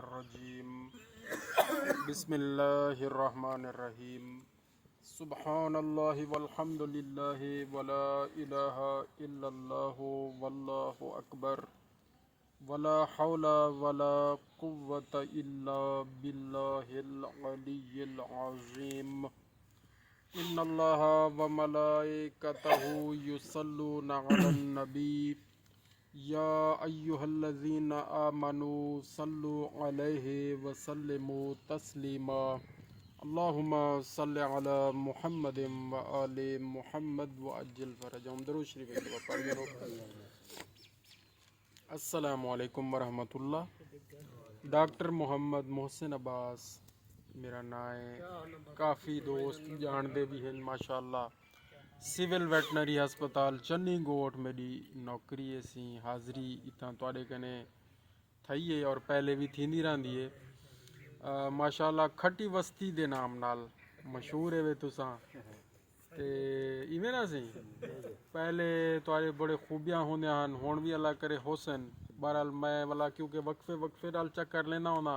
रजीम बिस्मिल्लाहिर्रहमानिर्रहीम सुब्हानल्लाहि वल्हम्दुलिल्लाहि वला इलाहा इल्लल्लाहु वल्लाहु अकबर वला हौला वला कुव्वता इल्ला बिल्लाहिल अलिय्यिल अज़ीम इन्नल्लाहा व मलाइकतहु युसल्लूना अलन नबी या अय्युहल्लज़ीना आमनू सल्लु अलैहि वसल्लिमु तस्लीमा अल्लाहुम्मा सल्लि अला मुहम्मदिन व आलि मुहम्मद व अज्जिल फरजहुम। दरूद शरीफ पढ़ो। अस्सलामु अलैकुम व रहमतुल्लाह। डॉक्टर मोहम्मद मोहसिन अब्बास मेरा नाम है। काफ़ी दोस्त जानते भी हैं माशाअल्लाह। सिविल वैटनरी हस्पताल चन्नी गोट मेरी नौकरी है सी हाज़री इतना तुहाडे कने थई है और पहले भी थींदी रहंदी है। माशाअल्लाह खट्टी वस्ती दे नाम नाल मशहूर है वे तुसां ते इवें ना सी पहले तुहाडे बड़े खूबियां होंदे हन हुण भी अल्लाह करे हुसन। बहरहाल मैं वाला क्योंकि वक्फे नाल चक्कर लेना होना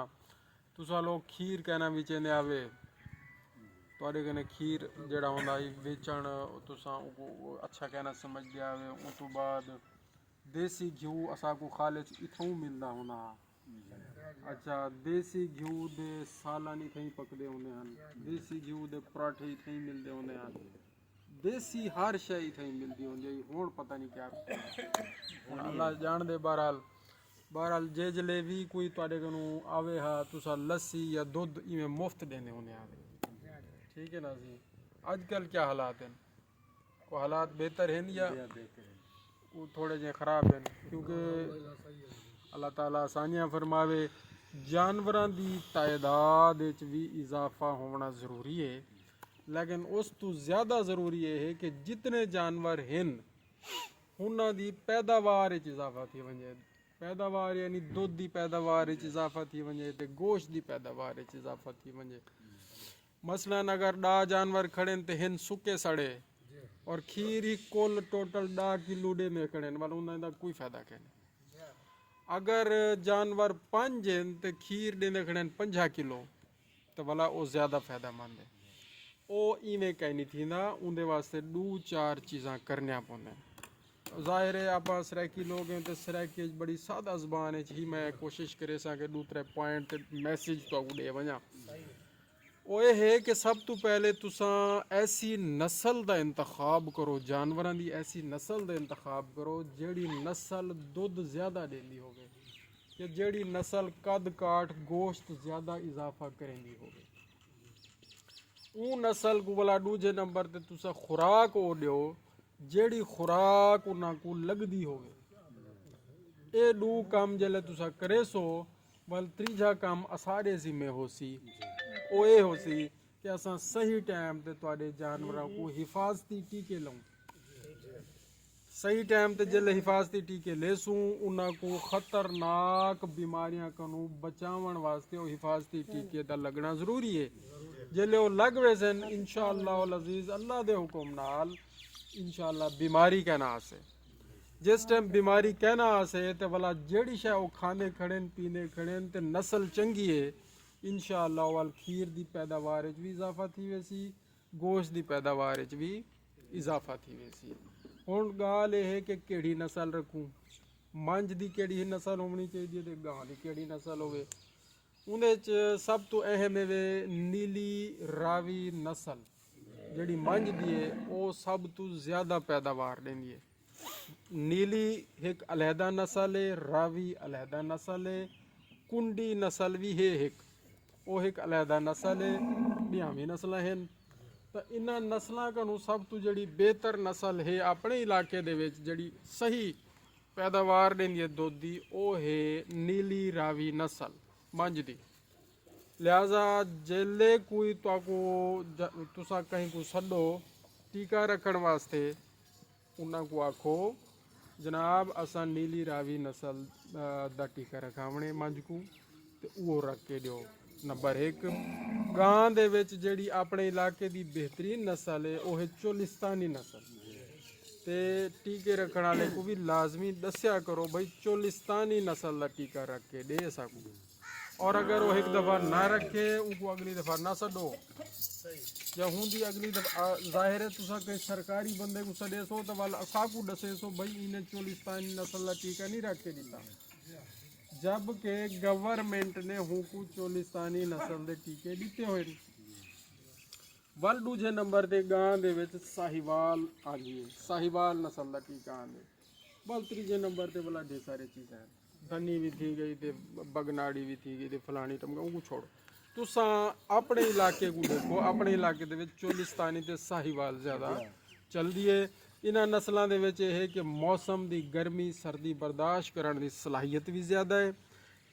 तुसां लोग खीर कहना भी चेंदे आवे तुहाडे कने खीर जड़ा होंदा वेचण तुसां अच्छा कहना समझदे आवे। उस तो बाद देसी घ्यू असाको खालिज इथों मिलदा होंदा। अच्छा देसी घ्यू दे सालानी थई पकदे होंदे हन। देसी घ्यू दे पराठे थई मिलदे होंदे हन। देसी हर शय थई मिलदी होंदी है। हुण पता नहीं क्या अल्लाह जान दे। बहरहाल जे जले भी कोई तुहाडे कनू आवे हा तुसां लस्सी या दुध इवें मुफ्त देंदे होंदे हन। ठीक है ना जी। आजकल क्या हालात हैं? को हालात बेहतर हैं या वो थोड़े जे ख़राब हैं? क्योंकि अल्लाह ताला आसानियां फरमावे। जानवरां दी तादाद विच भी इजाफा होना ज़रूरी है, लेकिन उस तो ज़्यादा ज़रूरी है कि जितने जानवर हैं उन्हां दी पैदावार विच इजाफा थी वञे। पैदावार यानी दुध की पैदावार विच इजाफा थी वञे ते गोश्त की पैदावार विच इजाफा थी वञे। मसलन अगर 10 जानवर खड़े तो हिन सुके सड़े और खीर ही कुल टोटल 10 किलो दे में खड़े मतलब उन्होंने कोई फायदा कहने। अगर जानवर 5 हैं तो खीर देने खड़े 50 किलो तो भला वो ज़्यादा फायदेमंद है। वो इवें कहीं नहीं थी ना उनके वास्ते 2-4 चीज़ा करनिया पौंदे। जाहिर है आप सराकी लोग हैं तो सराकी बड़ी सादा जबान ही मैं कोशिश करे सा कि 2-3 पॉइंट मैसेज तो दे वजा। वो ये है कि सब तो पहले तुसा ऐसी नस्ल का इंतखाब करो, जानवरों की ऐसी नस्ल का इंतखाब करो जिहड़ी नस्ल दुध ज़्यादा देंदी होवे कि जिहड़ी नस्ल कद काठ गोश्त ज़्यादा इजाफा करेंदी होवे। वो नस्ल को वाला दूजे नंबर ते तुसा खुराक वो दो जिहड़ी खुराक उन्हां को लगदी होवे। ये 2 काम जल्ले तुसा करे सो वल तीजा काम असारे जिम्मे हो सी। वो ये हो सी कि असां सही टाइम ते तुहाडे जानवरों को हिफाजती टीके लाऊं। सही टाइम ते जल्ले हिफाजती टीके लेसूं उन्हां को खतरनाक बीमारियां कनू बचावन वास्ते वो हिफाजती टीके दा लगना ज़रूरी है। जल्ले वो लग वैसन इंशाअल्लाह अज़ीज़ अल्लाह दे हुक्म नाल इंशाअल्लाह बीमारी कहना आसे। जिस टाइम बीमारी कहना आसे तो भला जेड़ी शय वो खाने खड़ेन पीने खड़ेन तो नस्ल चंगी है इंशाअल्लाह वाल खीर की पैदावार भी इजाफा थी वैसी गोश्त की पैदावार भी इजाफा थी वैसी। हुण गाल यह है कि केड़ी नस्ल रखूँ। मंझ की केड़ी नस्ल होनी चाहिए तो गां की केड़ी नस्ल होवे। उहदे च सब तो अहम है नीली रावी नस्ल जिहड़ी मंझ दी है वो सब तो ज़्यादा पैदावार देंदी है। नीली एक अलहदा नस्ल है, रावी अलहदा नस्ल है, कुंडी नस्ल भी है एक वो एक अलहदा नस्ल है। बियामी नस्ल हैं तो इन्हां नस्लों कनू सब तो जिहड़ी बेहतर नस्ल है अपने इलाके दे विच जिहड़ी सही पैदावार देंदी है दुध दी वो है नीली रावी नस्ल मंझ दी। लिहाजा जेले कोई तुसा कहीं को सदो टीका रखण वास्ते उन्हां को आखो जनाब असा नीली रावी नस्ल दा टीका रखावणे मंझ को ते वो रख के दिओ। नंबर 1 गां दे विच जिहड़ी अपने इलाके दी बेहतरीन नस्ल है वो है चोलिस्तानी नस्ल। ਤੇ ਟੀਕੇ ਰੱਖਣ ਵਾਲੇ को भी लाजमी दस्या करो भाई चोलिस्तानी नस्ल का टीका रख के दे सकूँ। और अगर वो एक दफ़ा ना रखे उनको अगली दफ़ा ना सडो या होंदी अगली दफ़ा ज़ाहिर है तुसा कहीं सरकारी बंदे को सडे सो तो वाल असाकू दसे सो भाई इन्हें चोलिस्तानी नस्ल का टीका नहीं रख के दिता, जबकि गवर्नमेंट ने हुकू चोलिस्तानी नस्ल के टीके दिते हुए। वल दूजे नंबर ते गां दे विच साहिवाल आ गई, साहिवाल नस्ल का टीका आंदे। वल तीजे नंबर ते भला ढेर सारी चीज़ां हैं, धनी भी थी गई ते बगनाड़ी भी थी गई ते फलानी टमका उनको छोड़ो। तुसां अपने इलाके को देखो, अपने इलाके दे विच चोलिस्तानी ते साहिवाल ज़्यादा चलदी है। इन्हां नस्लों दे विच यह है कि मौसम दी गर्मी सर्दी बर्दाश्त करने की सलाहियत भी ज़्यादा है।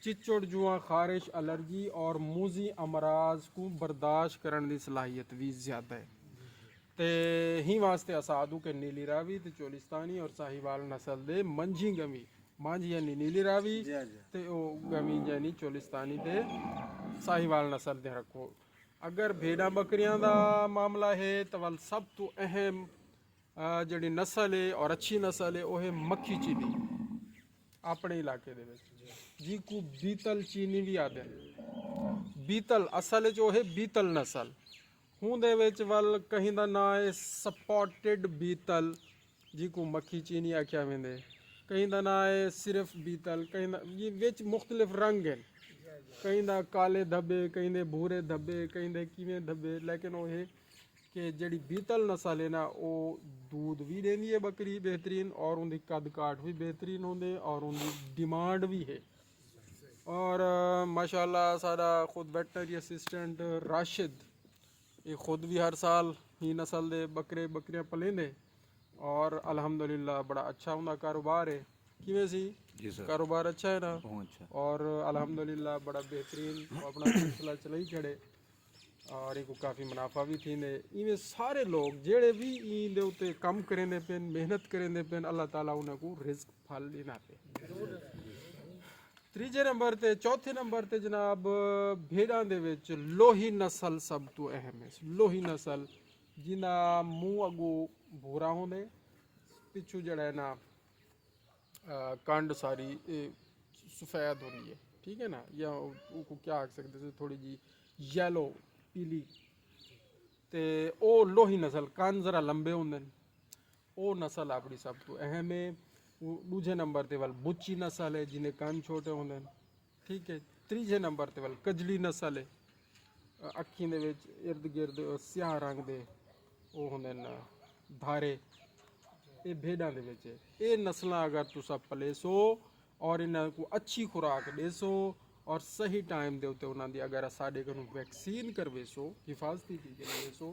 चिचड़ जुआ खारिश एलर्जी और मूजी अमराज को बर्दाश्त करने की सलाहियत भी ज़्यादा है। तो ही वास्ते असादू के नीली रावी ते चोलिस्तानी और साहिवाल नस्ल दे मंझी गमी मांझी यानी नीली रावी ते ओ गमी यानी चोलिस्तानी ते साहिवाल नस्ल दे रखो। अगर भेड़ा बकरियां दा मामला है तो वल सब तो अहम जड़ी नस्ल है और अच्छी नस्ल है वह है मक्खी चीनी अपने इलाके दे विच जी को बीतल चीनी भी आते हैं। बीतल असल जो है बीतल नस्ल हूँ दे विच वल कहीं दा ना है सपोर्टेड बीतल जी को मक्खी चीनी आख्या वेंदे, कहीं दा ना है सिर्फ बीतल, कहीं दा ये विच मुख्तलिफ रंग हैं, कहीं दा काले धब्बे कहीं दे भूरे धब्बे कहीं दे किवें धब्बे, लेकिन वो है कि जड़ी बीतल नस्ल है ना वो दूध भी देंदी है बकरी बेहतरीन और उनकी कद काठ भी बेहतरीन होंदे और उनकी डिमांड भी है। और माशाल्लाह सारा खुद वेटनरी असिस्टेंट राशिद ये खुद भी हर साल ही नस्ल दे बकरे बकरियां पलेंदे और अल्हम्दुलिल्लाह बड़ा अच्छा उनका कारोबार है। किवें सी कारोबार अच्छा है ना, अच्छा। और अल्हम्दुलिल्लाह बड़ा बेहतरीन अपना सिलसिला चलाई खड़े और इनको काफ़ी मुनाफा भी थी। इवें सारे लोग जेड़े भी इन दे उत्ते कम करेंदे पेन मेहनत करेंदे पेन अल्लाह ताला उन्हें को रिस्क फल देना पे। तीजे नंबर ते चौथे नंबर ते जनाब भेड़ां दे विच लोही नस्ल सब तो अहम है। लोही नस्ल जिन्ना मूँह अगू भूरा होंदे पिछू जड़ा है ना कंड सारी सफ़ेद होनी है, ठीक है ना, या उनको क्या आख सकते थे थोड़ी जी येलो पीली, ते ओ लोही नस्ल कान जरा लंबे होंदे ओ नस्ल अपनी सब तो अहम है। दूजे नंबर ते वल बुच्ची नस्ल है जिन्हें कान छोटे होंदे, ठीक है। तीजे नंबर ते वल कजली नस्ल है, अखीं दे विच इर्द गिर्द स्याह रंग दे ओ होंदे न धारे, ये भेड़ां दे विच है। ये नस्लां अगर तुसा पलेसो और इन्हां को अच्छी खुराक देसो और सही टाइम दे उत्ते उन्हां दी अगर साडे कोलों वैक्सीन करवेसो हिफाजती टीके लवेसो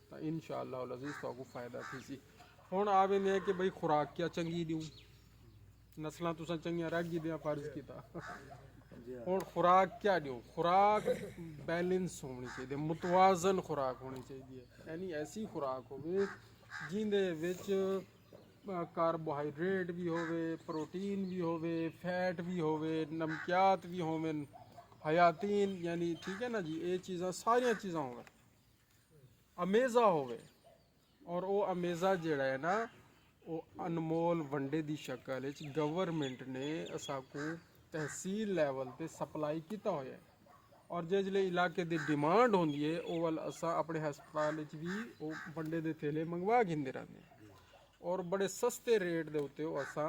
तो इंशाअल्लाह अल अज़ीज़ तुहानू फ़ायदा थीसी। हुण आवेंदे है कि भाई खुराक क्या चंगी दूँ, नस्लां तुसां चंगियां रख दियां फर्ज कीता हुण खुराक क्या दूँ, खुराक बैलेंस होनी चाहिए, मुतवाजन खुराक होनी चाहिए, यानी ऐसी खुराक होवे जिंदे विच कार्बोहाइड्रेट भी होवे, प्रोटीन भी होवे, फैट भी होवे, नमकियात भी होवन, हयातीन यानी ठीक है ना जी, ये चीज़ां सारिया चीज़ां होवे, अमेज़ा होवे और वो अमेज़ा जेड़ा है ना वो अनमोल वंडे की शक्ल गवर्नमेंट ने असाकू तहसील लैवल पे सप्लाई किया होया है और जिसले इलाके की डिमांड होंदी है वो वाल असा अपने हस्पताल भी वो वंडे के थैले मंगवा घिंदे रहते हैं और बड़े सस्ते रेट के उत्ते असा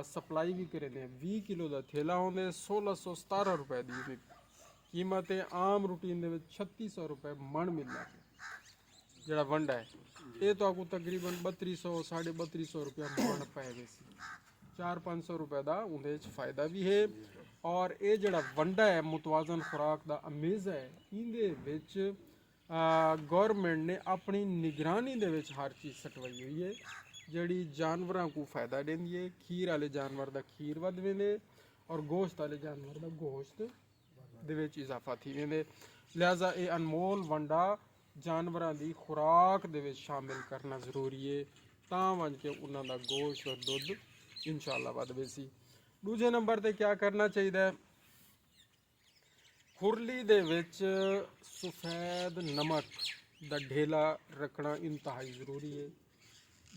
सप्लाई भी करेंगे। 20 किलो का थैला होंगे 1617 रुपए की कीमत है, आम रूटीन के 3600 रुपए मन मिलता है जड़ा वंडा है, ये तो आपको तकरीबन 3200 3250 रुपया मन पाएगा, 400-500 रुपए का उन्हें फ़ायदा भी है। और ये जड़ा वंडा है मुतवाजन खुराक का अमेज़ा है, इंदे विच गौरमेंट ने अपनी निगरानी दे विच हर चीज़ सटवाई हुई है जड़ी जानवरों को फ़ायदा देंदी है। खीर वाले जानवर का खीर वध वेंदे और गोश्त वाले जानवर का गोश्त दे विच इजाफा थी वेंदे, लिहाजा ये अनमोल वंडा जानवरों की खुराक दे विच शामिल करना जरूरी है तां वंज के उन्हां दा गोश्त और दुध इंशाअल्लाह वध वेसी। दूजे नंबर ते क्या करना चाहिए, खुरली दे विच सफ़ेद नमक दा ढेला रखना इंतहाई ज़रूरी है।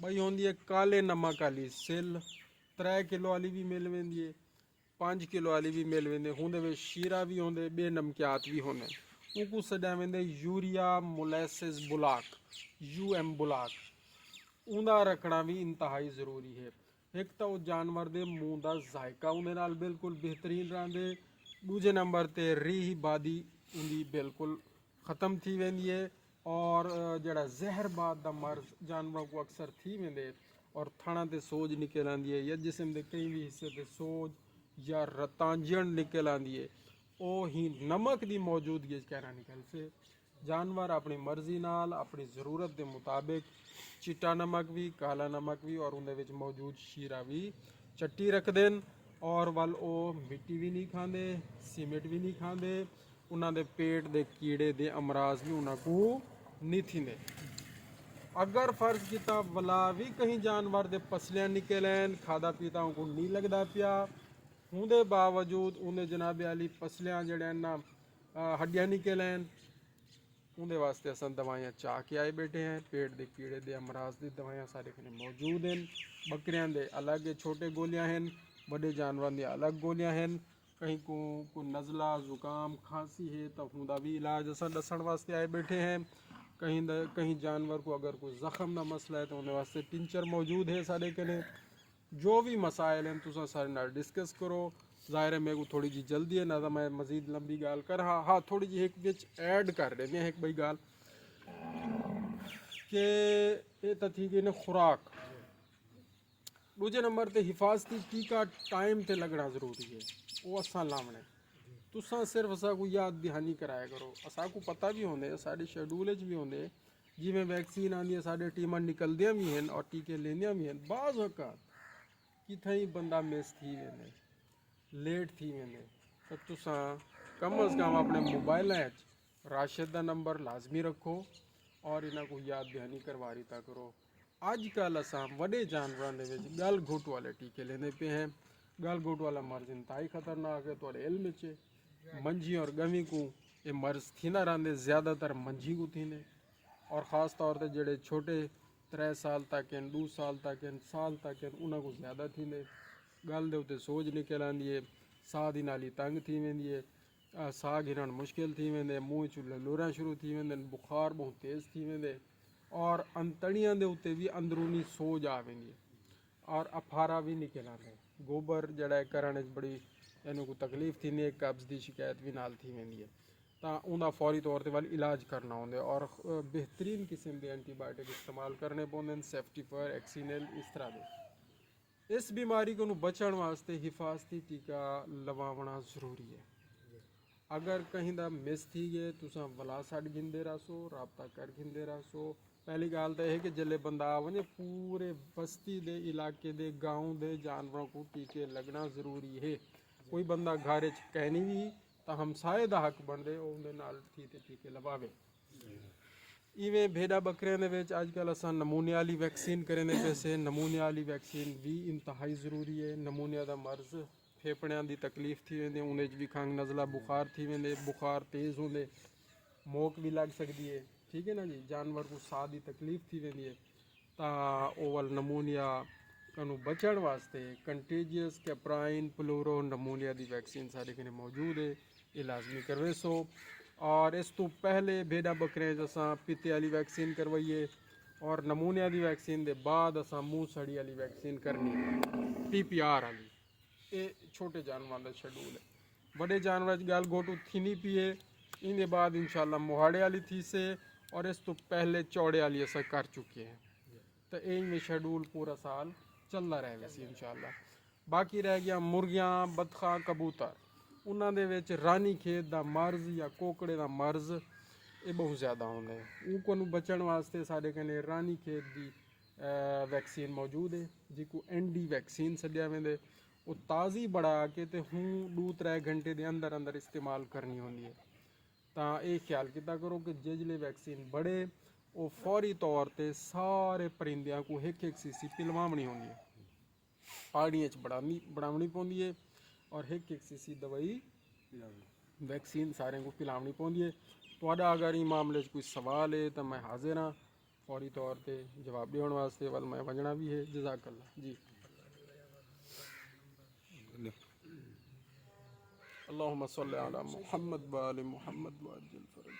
बई होंदी है काले नमक वाली सिल 3 किलो वाली भी मिल वेंदी है 5 किलो वाली भी मिल वेंदे हुंदे वे शीरा भी होंदे बे नमकियात भी होंदे उनको सॾा वेंदे यूरिया मोलेसिस बुलाक UM बुलाक ਉਹਦਾ ਰੱਖਣਾ ਵੀ ਇੰਤਹਾਈ ਜ਼ਰੂਰੀ ਹੈ ਇੱਕ ਤਾਂ ਉਹ ਜਾਨਵਰ ਦੇ ਮੂੰਹ ਦਾ ਜ਼ਾਇਕਾ ਉਹਦੇ ਨਾਲ ਬਿਲਕੁਲ ਬਿਹਤਰੀਨ ਰਹਿੰਦੇ ਦੂਜੇ ਨੰਬਰ ਤੇ ਰੀਹ ਬਾਦੀ ਉਹਦੀ ਬਿਲਕੁਲ ਖਤਮ थी वेंदी है और जड़ा जहरबाद का मर्ज जानवर को अक्सर थी वेंदे और थणा ते सोज निकल आती है या जिसम के कई भी हिस्से ते सोज या रतांजन निकल आती है वो ही नमक की मौजूदगी कहना निकल से जानवर अपनी मर्जी नाल अपनी ज़रूरत के मुताबिक चिट्टा नमक भी काला नमक भी और उनके मौजूद शीरा भी चट्टी रख देन और वल वो मिट्टी भी नहीं खाते सीमेंट भी नहीं खाते उन्होंने पेट के कीड़े के अमराज भी उन्होंने नहीं थींदे अगर फर्ज किया वला भी कहीं जानवर के पसलियाँ निकलन खादा पीता को नहीं लगता पिया होंदे बावजूद उन्हें जनाबे वाली पसलियाँ जड़े ना हड्डियाँ निकलन उनके वास्ते अस दवाइयाँ चाह के आए बैठे हैं पेट के कीड़े के अमराज की दवाइयाँ सारे कने मौजूद हैं बकरियां के अलग छोटे गोलियाँ हैं बड़े जानवरों की अलग गोलियाँ हैं कहीं को नज़ला ज़ुकाम खांसी है तो उनका भी इलाज अस दसन वास्ते आए बैठे हैं कहीं जानवर को अगर कोई ज़ख़म का मसला है तो उन्हें वास्ते टिंचर मौजूद है सारे कने जो भी मसाइल हैं तुम सारे नाल डिस्कस करो ज़ाहिर है मेरे को थोड़ी जी जल्दी है ना तो मैं मज़ीद लंबी गाल कर हाँ थोड़ी जी एक बिच ऐड कर देनी है एक बई गाल के ये तो थी कि खुराक दूजे नंबर ते हिफाजती टीका टाइम ते लगना ज़रूरी है वो असा लावने तुसा सिर्फ असा को याद दहानी कराया करो असा को पता भी होंगे साढ़े शेड्यूल भी होंगे जिमें वैक्सीन आती है साढ़े टीम निकलदियाँ भी हैं और टीके लेंदियाँ भी हैं बाज़ औकात कितें ही बंदा मिस थी वेंदे लेट थी वेंदे तो तुसा कम अज़ कम अपने मोबाइल राशिद का नंबर लाजमी रखो और इन्हों को याद दहानी करवा रीता करो अजकल असा वड्डे जानवरों के गल घुट वाले टीके लेंदे पे हैं गल घुट वाला मर्ज इंतहाई खतरनाक है थोड़े इल्म च मंझी और गमी को ये मर्ज थींदा रहंदे ज़्यादातर मंझी को थींदे और ख़ास तौर पर जोड़े छोटे 3 साल तक हैं 2 साल तक हैं साल तक हैं उन्होंने को ज़्यादा थींदे गल दे उत्ते सोज निकल आती है साह की नाली तंग थी वेंदी है साह घिरण मुश्किल थी वेंदे मूँह चू ललोरा शुरू थी वेंदे बुखार बहुत तेज़ थी वेंदे और अंतड़ियां दे उत्ते भी अंदरूनी सोज आ वेंदी है और अफारा भी निकल आते गोबर जड़ा करने बड़ी इन्हों को तकलीफ थी नहीं कब्ज़ की शिकायत भी नाल थी वेंदी है तो उनका फौरी तौर पर इलाज करना होंगे और बेहतरीन किस्म के एंटीबायोटिक इस्तेमाल करने पौंदे सेफ्टीफर एक्सीनेल इस तरह के इस बीमारी को बचण वास्ते हिफाजती टीका लवावना जरूरी है अगर कहीं दा मिस थी गए तुसा वला सट गिनते रहो रबता कर गिनते रहो पहली गल तो यह कि जल्ले बंदा आ वजे पूरे बस्ती दे इलाके दे गाँव दे जानवरों को टीके लगना जरूरी है कोई बंदा घर कहनी भी तो हमसाए का हक बनते उनके नाल टीके लवावे इवें भेड़ा बकरियां दे अजकल असा नमूने वाली वैक्सीन करेंदे पैसे नमूने वाली वैक्सीन भी इंतहाई ज़रूरी है नमूनिया का मर्ज फेफड़ियां की तकलीफ थी वेंदे उन्हें भी खंघ नज़ला बुखार थी वेंदे बुखार तेज़ होंदे मोक भी लग सकती है ठीक है ना जी जानवर को साह की तकलीफ थी वेंदी है तो ओवल नमूनिया कनू बचण वास्ते कंटेजियस कैप्राइन प्लूरो नमूनिया की वैक्सीन सारे कने मौजूद है ये लाजमी करवे सो और इस तो पहले भेड़ा बकरियां असा पिते वाली वैक्सीन करवाइए और नमूनिया की वैक्सीन के बाद असा मूँह सड़ी वाली वैक्सीन करनी PPR वाली ये छोटे जानवरों का शेड्यूल है बड़े जानवर गल गोटू थी नहीं पिए इनके बाद इंशाल्लाह मोहाड़े वाली थी से और इस तो पहले चौड़े वाली असा कर चुके हैं तो यही में शेड्यूल पूरा साल चलता रहेगा सी इंशाल्लाह बाकी रह गया मुर्गियां बतखा कबूतर उन्होंने रानी खेत का मर्ज या कोकड़े का मर्ज ये बहुत ज़्यादा होंगे उनको बचण वास्ते साढ़े कने रानी खेत की वैक्सीन मौजूद है जिको ND वैक्सीन सद्या वेंदे वो ताज़ी बढ़ा के तो हूँ 2-3 घंटे के अंदर अंदर इस्तेमाल करनी होंगी है तो ये ख्याल किया करो कि जिसले वैक्सीन बढ़े वो फौरी तौर पर सारे परिंदियां को एक सीसी पिलवावनी होंगी है पाड़ियों बढ़ावनी पौंदी है और एक सीसी दवाई वैक्सीन सारे को पिलावनी पौंदी है तो अगर इस मामले कोई सवाल है तो मैं हाजिर हाँ फौरी तौर पे जवाब ॾियण वास्ते वल मैं वञणा भी है। जज़ाकल्ला जी। अल्लाहुम्मा सल्लि अला मुहम्मद व आलि मुहम्मद व अज्जिल फरज।